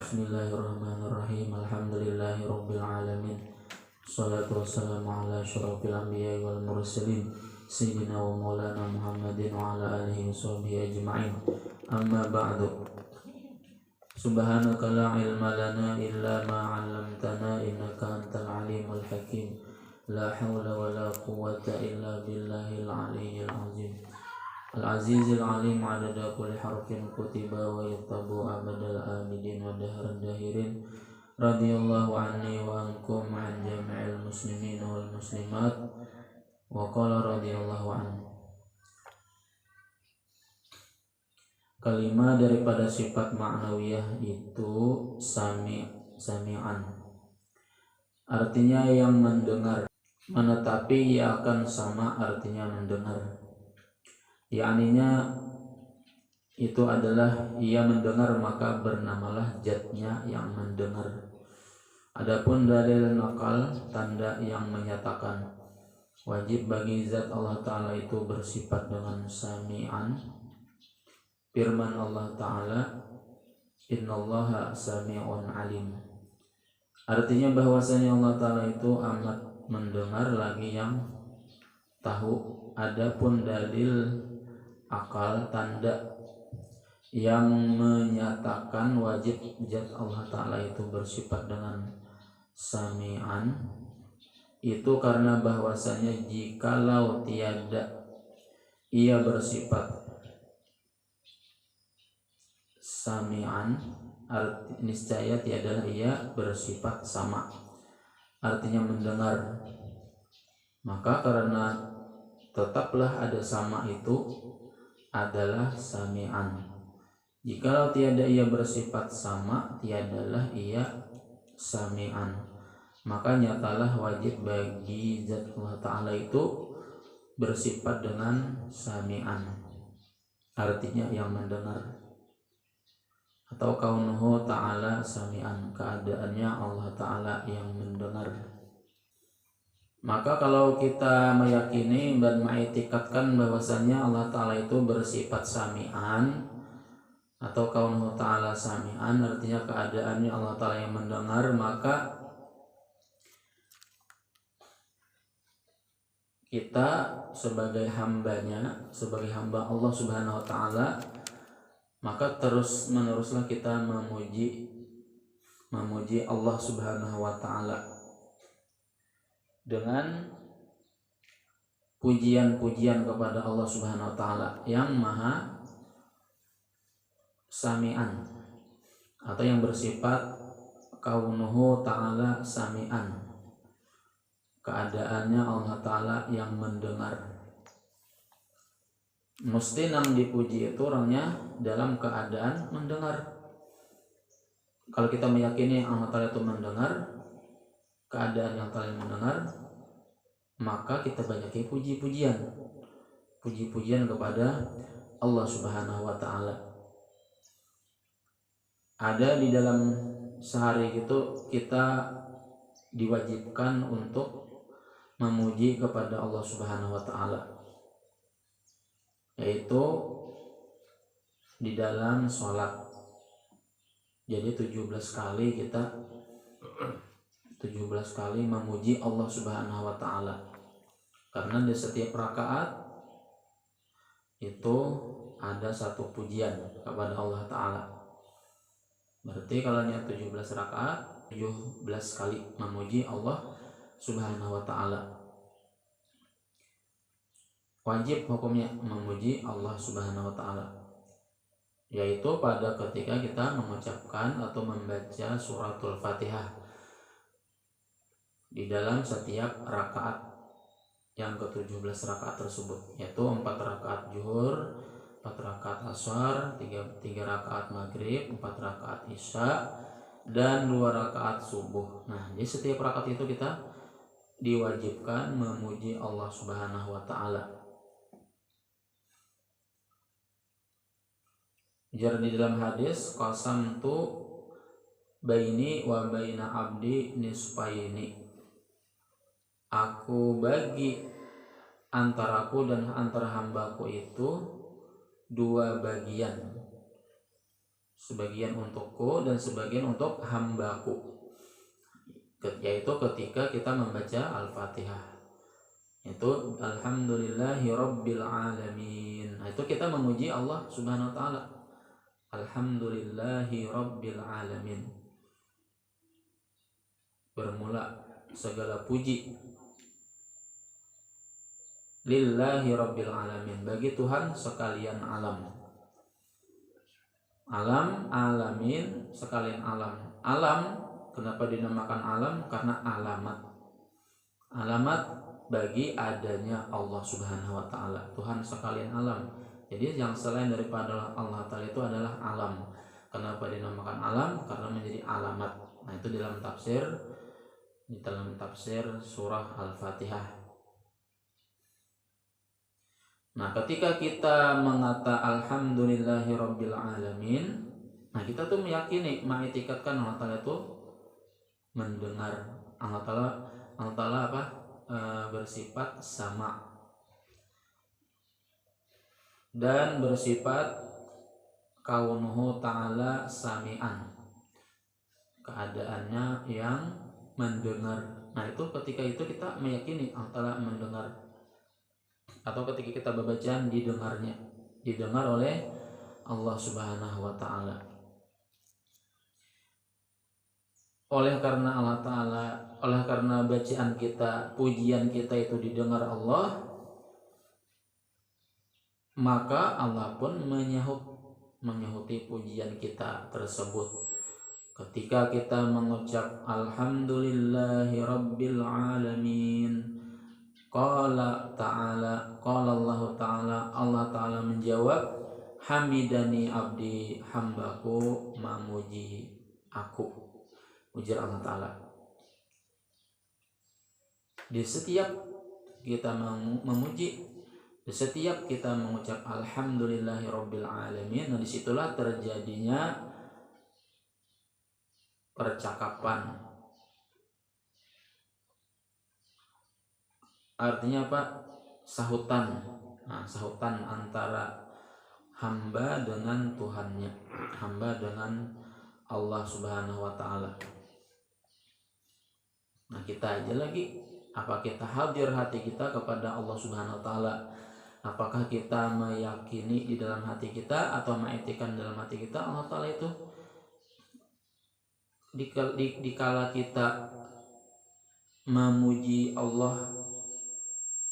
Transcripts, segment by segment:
Bismillahirrahmanirrahim. Alhamdulillahirabbil alamin. Shalatu wassalamu ala asyrofil anbiya'i wal mursalin sayyidina wa maulana Muhammadin wa ala alihi washabbihi ajma'in. Amma ba'du. Subhanaka la ilma lana illa ma 'allamtana innaka antal alimul hakim. La haula wa la quwwata illa billahil aliyyil azim. Al-Azizil Alim adada kulli harfin kutiba wa yattabu abadal amidin wa dahran dahirin. Radiyallahu anni wa ankum an jami'il muslimin wal muslimat. Wa qala radiyallahu anhu. Kalimah daripada sifat ma'nawiyah itu sami'an. Artinya yang mendengar. Menetapi ia akan sama artinya mendengar. Yakninya itu adalah ia mendengar, maka bernamalah zatnya yang mendengar. Adapun dalil nakal, tanda yang menyatakan wajib bagi zat Allah Ta'ala itu bersifat dengan sami'an. Firman Allah Ta'ala, innallaha sami'un alim. Artinya bahwasanya Allah Ta'ala itu amat mendengar lagi yang tahu. Adapun dalil akal, tanda yang menyatakan wajib zat Allah Ta'ala itu bersifat dengan sami'an, itu karena bahwasanya jikalau tiada ia bersifat sami'an, niscaya tiada ia bersifat sama, artinya mendengar. Maka karena tetaplah ada sama itu adalah sami'an. Jikalau tiada ia bersifat sama, tiadalah ia sami'an. Maka nyatalah wajib bagi zat Allah Ta'ala itu bersifat dengan sami'an, artinya yang mendengar. Atau kaunuhu ta'ala sami'an, keadaannya Allah Ta'ala yang mendengar. Maka kalau kita meyakini dan mengiktikadkan bahwasannya Allah Ta'ala itu bersifat sami'an atau kaunuhu ta'ala sami'an, artinya keadaannya Allah Ta'ala yang mendengar, maka kita sebagai hambanya, sebagai hamba Allah Subhanahu wa Ta'ala, maka terus meneruslah kita memuji Allah Subhanahu wa Ta'ala dengan pujian-pujian kepada Allah Subhanahu wa Ta'ala yang maha sami'an atau yang bersifat kaunuhu ta'ala sami'an, keadaannya Allah Ta'ala yang mendengar. Mesti yang dipuji itu orangnya dalam keadaan mendengar. Kalau kita meyakini Allah Ta'ala itu mendengar, keadaan yang Ta'ala mendengar, maka kita banyaki puji-pujian kepada Allah Subhanahu wa Ta'ala. Ada di dalam sehari itu kita diwajibkan untuk memuji kepada Allah Subhanahu wa Ta'ala, yaitu di dalam sholat. Jadi 17 kali memuji Allah Subhanahu wa Ta'ala, karena di setiap rakaat itu ada satu pujian kepada Allah Ta'ala. Berarti kalau 17 rakaat 17 kali memuji Allah Subhanahu wa Ta'ala. Wajib hukumnya memuji Allah Subhanahu wa Ta'ala, yaitu pada ketika kita mengucapkan atau membaca suratul Fatihah di dalam setiap rakaat yang ke-17 rakaat tersebut, yaitu 4 rakaat zuhur, 4 rakaat asar, 3 rakaat maghrib, 4 rakaat isya, dan 2 rakaat subuh. Nah, di setiap rakaat itu kita diwajibkan memuji Allah Subhanahu wa Ta'ala. Jadi di dalam hadis, qasamtu baini wa baina abdi nisfaini, aku bagi antaraku dan antara hambaku itu 2 bagian. sebagian untukku dan sebagian untuk hambaku, yaitu ketika kita membaca Al-Fatihah. Itu alhamdulillahi rabbil alamin. Nah, itu kita memuji Allah Subhanahu wa taala. Alhamdulillahi rabbil alamin. Bermula segala puji lillahi rabbil alamin, bagi Tuhan sekalian alam. Alam, alamin, sekalian alam. Alam, kenapa dinamakan alam? Karena alamat. Alamat bagi adanya Allah Subhanahu wa taala, Tuhan sekalian alam. Jadi yang selain daripada Allah taala itu adalah alam. Kenapa dinamakan alam? Karena menjadi alamat. Nah, itu di dalam tafsir surah Al-Fatihah. Nah, ketika kita mengata alhamdulillahi rabbil alamin, nah kita tuh meyakini, mengitikadkan Allah taala itu mendengar. Allah taala apa? Bersifat sama dan bersifat kaunuhu ta'ala sami'an, keadaannya yang mendengar. Nah, itu ketika itu kita meyakini Allah taala mendengar, atau ketika kita bacaan didengar oleh Allah Subhanahu wa taala. Oleh karena bacaan kita, pujian kita itu didengar Allah, maka Allah pun menyahuti pujian kita tersebut. Ketika kita mengucap alhamdulillahi rabbil alamin, qala Allah Ta'ala menjawab, hamidani abdi, hambaku memuji aku. Ujar Allah Ta'ala. Di setiap kita memuji, di setiap kita mengucap alhamdulillahi rabbil alamin, nah disitulah terjadinya percakapan. Artinya apa? Sahutan. Nah, sahutan antara hamba dengan Tuhannya, hamba dengan Allah Subhanahu wa taala. Nah, kita aja lagi, apa kita hadir hati kita kepada Allah Subhanahu wa taala? Apakah kita meyakini di dalam hati kita atau mengetikan dalam hati kita Allah taala itu dikala kita memuji Allah,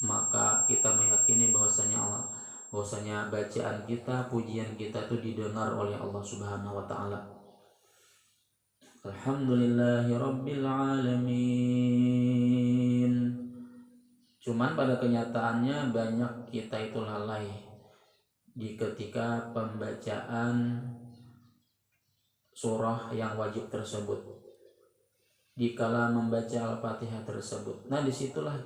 maka kita meyakini bahwasanya bacaan kita, pujian kita itu didengar oleh Allah Subhanahu wa taala. Alhamdulillahi rabbil alamin. Cuman pada kenyataannya banyak kita itu lalai di ketika pembacaan surah yang wajib tersebut, dikala membaca Al-Fatihah tersebut. Nah, disitulah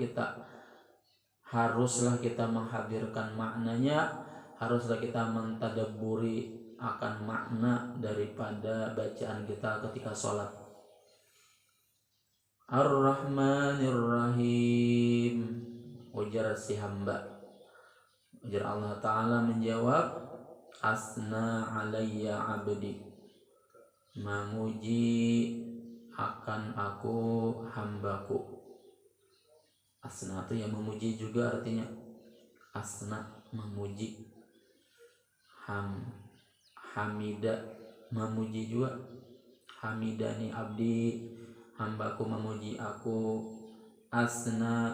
haruslah kita menghadirkan maknanya, haruslah kita mentadabburi akan makna daripada bacaan kita ketika sholat. Ar-Rahmanir Rahim, ujar si hamba. Ujar Allah Ta'ala menjawab, asna alayya abdi, memuji akan aku hambaku. Asna itu yang memuji juga artinya. Asna memuji. Hamida memuji juga. Hamidani abdi, hambaku memuji aku. Asna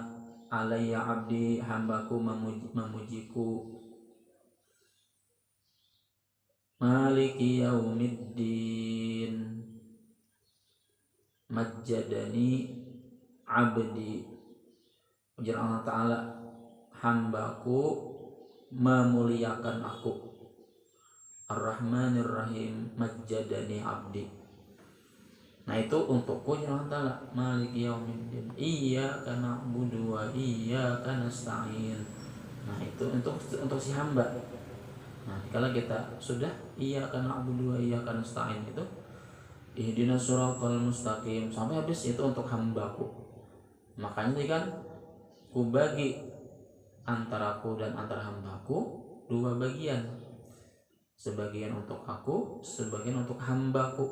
alayya abdi, hambaku memujiku. Maliki yaumiddin, majjadani abdi. Ujar Allah Ta'ala, hambaku memuliakan aku. Ar-Rahmanir Rahim, majjadani abdi. Nah, itu untukku ya Allah Ta'ala. Maliki yaumiddin, iyyaka na'budu wa iyyaka nasta'in. Nah, itu untuk si hamba. Nah, kalau kita sudah iyyaka na'budu wa iyyaka nasta'in itu, ihdinas siratal mustaqim sampai habis, itu untuk hambaku. Makanya kan ku bagi antaraku dan antara hambaku dua bagian. sebagian untuk aku, sebagian untuk hambaku.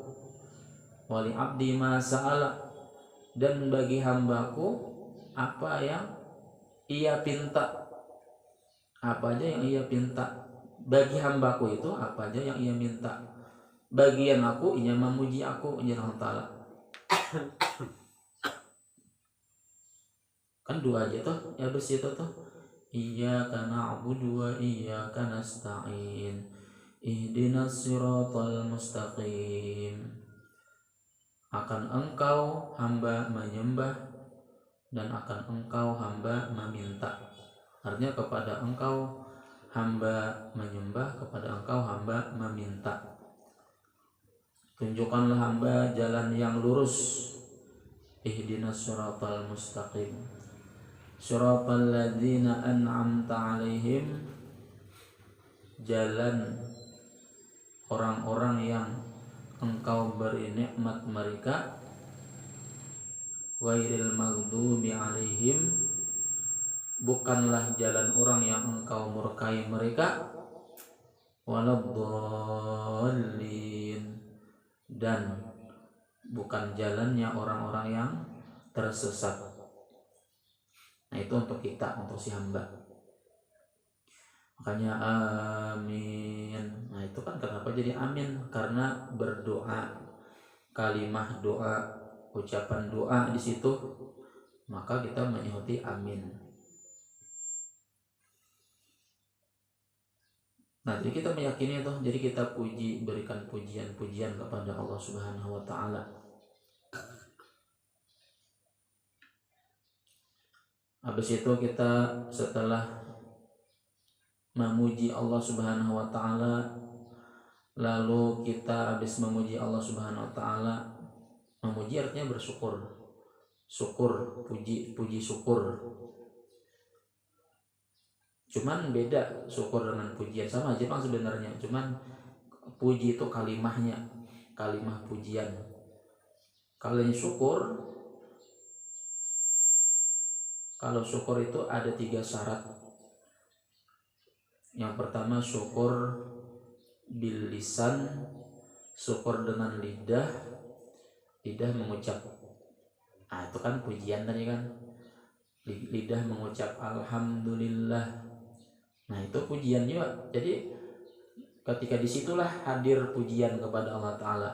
Wali abdi ma sa'ala, dan bagi hambaku apa yang ia pinta, apa aja yang ia pinta. Bagi hambaku itu apa aja yang ia minta. Bagian aku ia memuji aku, Allah Ta'ala. Kan dua aja tuh, ya bersih itu tuh. Iyyaka na'budu wa iyyaka nasta'in. Ihdinas siratal mustaqim. Akan engkau hamba menyembah dan akan engkau hamba meminta. Artinya kepada engkau hamba menyembah, kepada engkau hamba meminta. Tunjukkanlah hamba jalan yang lurus. Ihdinas siratal mustaqim. Siratal ladzina an'amta 'alaihim, jalan orang-orang yang engkau beri nikmat mereka. Ghairil maghdubi 'alaihim, bukanlah jalan orang yang engkau murkai mereka. Waladdallin, dan bukan jalannya orang-orang yang tersesat. Nah itu untuk kita, untuk si hamba. Makanya amin. Nah itu kan kenapa jadi amin? Karena berdoa, kalimah doa, ucapan doa di situ, maka kita menyebut amin. Nah jadi kita meyakini itu, jadi kita puji, berikan pujian-pujian kepada Allah Subhanahu wa Ta'ala. Habis itu kita setelah memuji Allah Subhanahu wa Ta'ala, lalu kita habis memuji Allah Subhanahu wa Ta'ala, memuji artinya bersyukur, syukur, puji syukur. Cuman beda syukur dengan pujian, sama aja kan sebenarnya, cuman puji itu kalimahnya, kalimah pujian. Kalau yang syukur, kalau syukur itu ada 3 syarat. Yang pertama syukur bil lisan, syukur dengan lidah, lidah mengucap. Nah itu kan pujian tadi kan, lidah mengucap alhamdulillah. Nah itu pujian juga. Jadi ketika disitulah hadir pujian kepada Allah Ta'ala.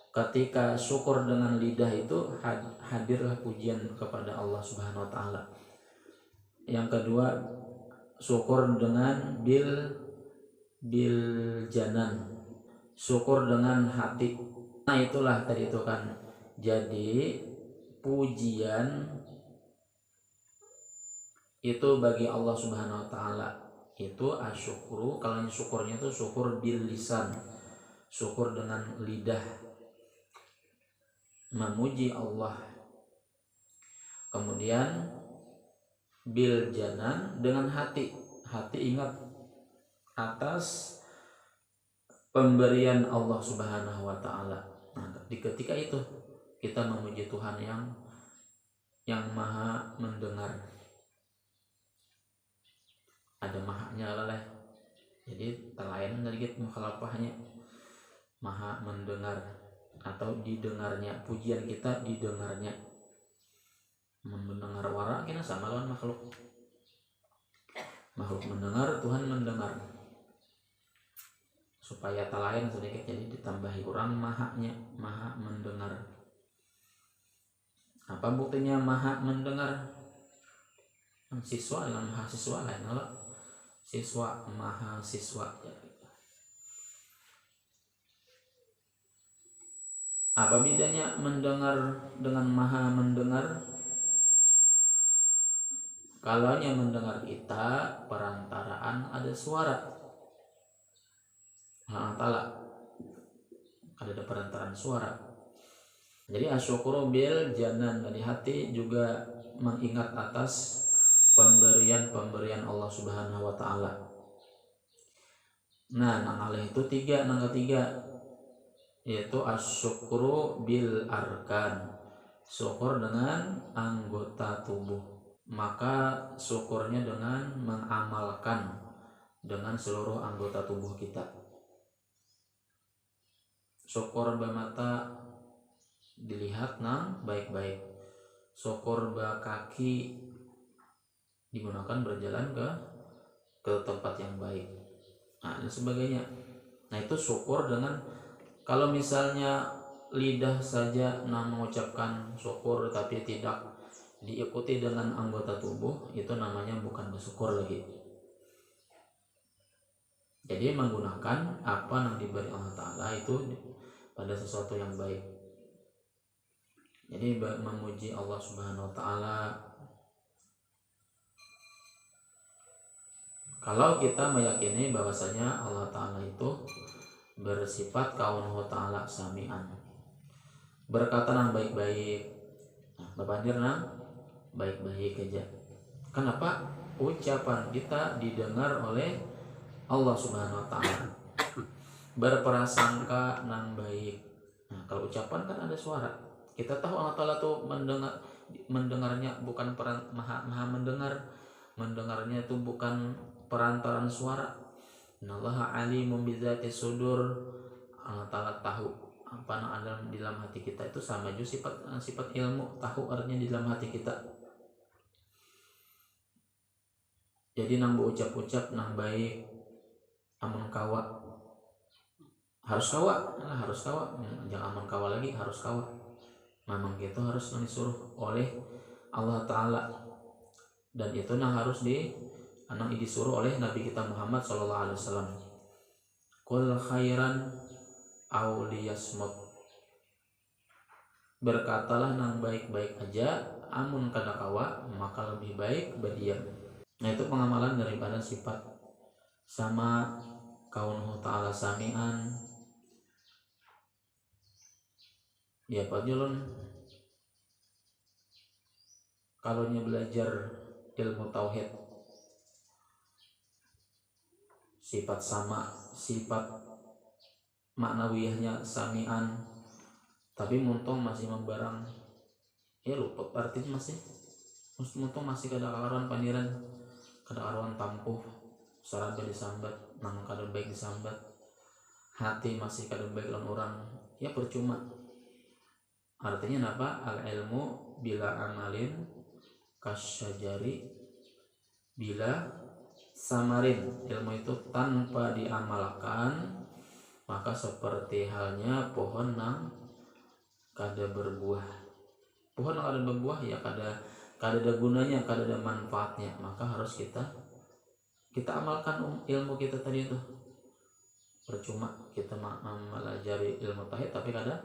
Ketika syukur dengan lidah itu hadirlah pujian kepada Allah Subhanahu wa Ta'ala. Yang kedua syukur dengan bil janan, syukur dengan hati. Nah itulah tadi itu kan. Jadi pujian itu bagi Allah Subhanahu wa Ta'ala itu asyukru. Kalau yang syukurnya itu syukur bil lisan, syukur dengan lidah, memuji Allah. Kemudian bil janan, dengan hati, hati ingat atas pemberian Allah Subhanahu wa Ta'ala. Nah, di ketika itu kita memuji Tuhan yang maha mendengar. Ada mahanya lah, jadi terlain dari mukhalafahnya, maha mendengar atau didengarnya, pujian kita didengarnya. Mendengar wara kena sama lawan makhluk mendengar, Tuhan mendengar. Supaya talain sedikit, jadi ditambahi orang mahanya, maha mendengar. Apa buktinya maha mendengar? Siswa dengan mahasiswa lain kalau siswa mahasiswa. Apa bedanya mendengar dengan maha mendengar? Kalau yang mendengar kita perantaraan ada suara Allah Ta'ala, ada perantaraan suara. Jadi asyukuru bil janan, dari hati juga mengingat atas pemberian Allah Subhanahu wa Ta'ala. Nah, nang alih itu 3, nang ketiga yaitu asyukuru bil arkan, syukur dengan anggota tubuh. Maka syukurnya dengan mengamalkan dengan seluruh anggota tubuh kita. Syukur bamata dilihat nang baik-baik. Syukur ba kaki digunakan berjalan ke tempat yang baik. Nah, dan sebagainya. Nah, itu syukur dengan, kalau misalnya lidah saja mengucapkan syukur tapi tidak diikuti dengan anggota tubuh, itu namanya bukan bersyukur lagi. Jadi menggunakan apa yang diberi Allah Ta'ala itu pada sesuatu yang baik. Jadi memuji Allah Subhanahu Wa Ta'ala. Kalau kita meyakini bahwasanya Allah Ta'ala itu bersifat kaunuhu ta'ala sami'an, berkata nang baik-baik, babandir nang baik-baik aja. Kenapa? Ucapan kita didengar oleh Allah Subhanahu Wa Ta'ala. Berprasangka nang baik. Nah, kalau ucapan kan ada suara. Kita tahu Allah Ta'ala tuh mendengarnya bukan maha mendengar. Mendengarnya itu bukan perantaran suara. Innallaha alimun bidzati sudur. Allah Ta'ala tahu apa yang ada di dalam hati kita. Itu sama juga sifat ilmu, tahu artinya di dalam hati kita. Jadi nang ucap-ucap nang baik, amun kawa harus kawa, jangan amun kawa lagi, harus kawa. Memang gitu harus disuruh oleh Allah Ta'ala, dan itu nang harus disuruh oleh Nabi kita Muhammad SAW. Qul khairan aw liyasmut, berkatalah nang baik-baik aja, amun kada kawa maka lebih baik berdiam. Nah, itu pengamalan daripada sifat sama kaunuhu ta'ala sami'an. Ya Pak Julun, kalau belajar ilmu tauhid, sifat sama, sifat maknawiyahnya sami'an, tapi muntong masih membarang, lupa artinya masih muntong masih kada karuan pandiran, kada karuan tampuh, saraba disambat, nang kada baik disambat, hati masih kada baik lan orang, ya percuma. Artinya apa? Al ilmu bila amalin kasyajari bila samarin. Ilmu itu tanpa diamalkan maka seperti halnya pohon nang kada berbuah. Pohon nang kada berbuah ya kada ada gunanya, kada ada manfaatnya. Maka harus kita amalkan ilmu kita tadi itu. Percuma kita mempelajari ilmu tauhid tapi kada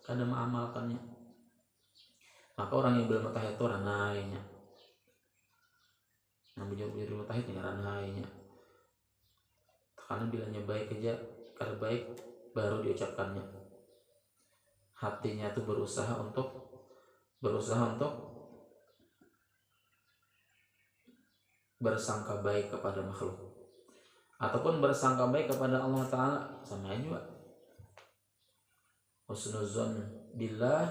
mengamalkannya. Maka orang yang berilmu tauhid itu ranainya. Namun juga berilmu tauhid ini ranainya. Karena bilanya baik aja, kada baik baru diucapkannya. Hatinya itu berusaha untuk bersangka baik kepada makhluk ataupun bersangka baik kepada Allah Ta'ala, sama juga. Husnuzon billah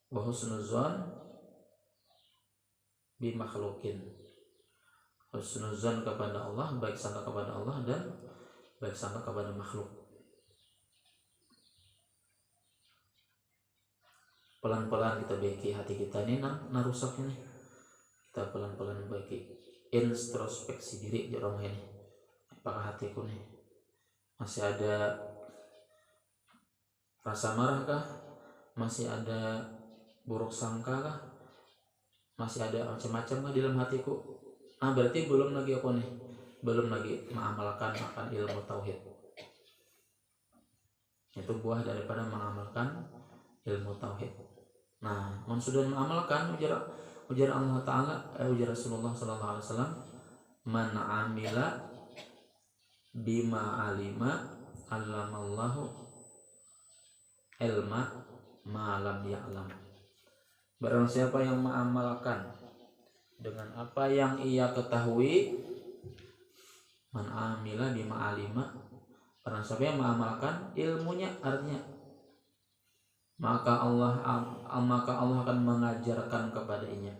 wa husnuzon bi makhlukin. Husnuzon kepada Allah, baik sangka kepada Allah, dan baik sangka kepada makhluk. Pelan-pelan kita baiki hati kita ini narusak ini. Kita pelan-pelan baiki introspeksi diri di rumah ini. Apakah hatiku nih masih ada rasa marah kah? Masih ada buruk sangka kah? Masih ada macam-macam kah di dalam hatiku? Nah, berarti belum lagi mengamalkan akan ilmu tauhid. Itu buah daripada mengamalkan ilmu tauhid. Nah, sudah mengamalkan ujar Allah Ta'ala, ujar Rasulullah SAW, man amila bima alima allamallahu ilma ma'lam ya'lam. Barang siapa yang mengamalkan dengan apa yang ia ketahui, man amila bima alima, barang siapa yang mengamalkan ilmunya, artinya maka Allah akan mengajarkan kepadanya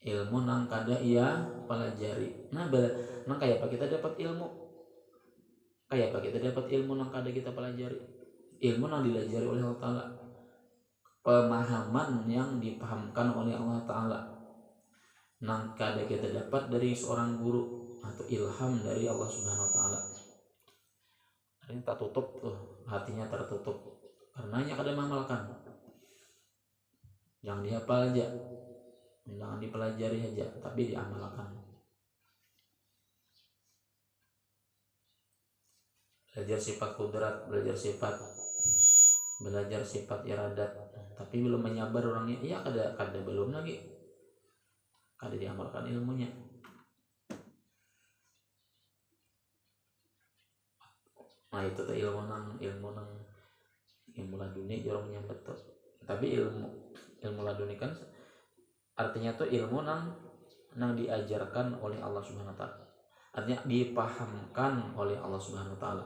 ilmu nang kada ia pelajari. Nah, nang kaya apa kita dapat ilmu? Kaya apa kita dapat ilmu nang kada kita pelajari? ilmu yang dilajari oleh Allah Ta'ala, pemahaman yang dipahamkan oleh Allah Ta'ala, nang kada kita dapat dari seorang guru atau ilham dari Allah Subhanahu Wa Ta'ala. Ini tak tutup tuh, hatinya tertutup karenanya kada mengamalkan. Jangan dihafal aja, jangan dipelajari aja, tapi diamalkan. Belajar sifat kudrat, belajar sifat iradat, tapi belum menyabar orangnya, iya kada belum lagi, kada diamalkan ilmunya. Nah itu tuh ilmu laduni jorong nyambet tuh. Tapi ilmu laduni kan artinya tuh ilmu nang diajarkan oleh Allah Subhanahu Wa Ta'ala, artinya dipahamkan oleh Allah Subhanahu Wa Ta'ala.